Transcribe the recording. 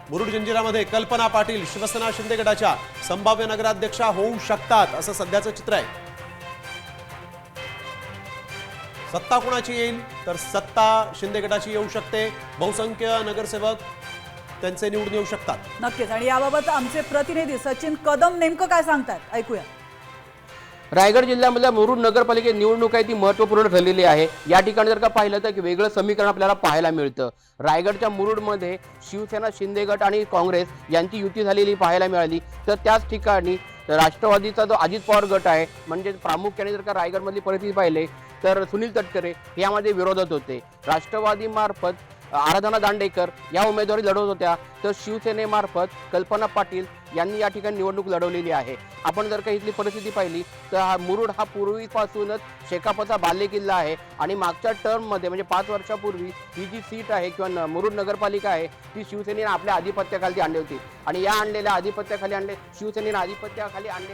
मुरुड जंजिरामध्ये कल्पना पाटील शिवसेना शिंदे गटाच्या संभाव्य नगराध्यक्षा होऊ शकतात असं सध्याचं चित्र आहे। सत्ता कोणाची येईल तर सत्ता शिंदे गटाची येऊ शकते। बहुसंख्य नगरसेवक त्यांचे निवडून येऊ शकतात। नक्कीच। आणि याबाबत आमचे प्रतिनिधी सचिन कदम नेमकं काय सांगतात ऐकूया। रायगड जिल्ह्यामधल्या मुरुड नगरपालिकेची निवडणूक आहे ती महत्त्वपूर्ण ठरलेली आहे। या ठिकाणी जर का पाहिलं तर वेगळं समीकरण आपल्याला पाहायला मिळतं। रायगडच्या मुरुडमध्ये शिवसेना शिंदे गट आणि काँग्रेस यांची युती झालेली पाहायला मिळाली, तर त्याच ठिकाणी राष्ट्रवादीचा जो अजित पवार गट आहे म्हणजे प्रामुख्याने जर का रायगडमधली परिस्थिती पाहिले तर सुनील तटकरे यामध्ये विरोधात होते। राष्ट्रवादी मार्फत आराधना दांडेकर या उमेदवारी लढवत होत्या, तर शिवसेनेमार्फत कल्पना पाटील यांनी या ठिकाणी निवडणूक लढवलेली आहे। आपण जर का इथली परिस्थिती पाहिली तर मुरुड हा पूर्वीपासूनच शेकापचा बालेकिल्ला आहे आणि मागच्या टर्ममध्ये म्हणजे 5 वर्षापूर्वी ही जी सीट आहे किंवा मुरुड नगरपालिका आहे ती शिवसेनेने आपल्या आधिपत्याखाली आणली होती आणि या आणलेल्या आधिपत्याखाली शिवसेनेने आधिपत्याखाली आणलेल्या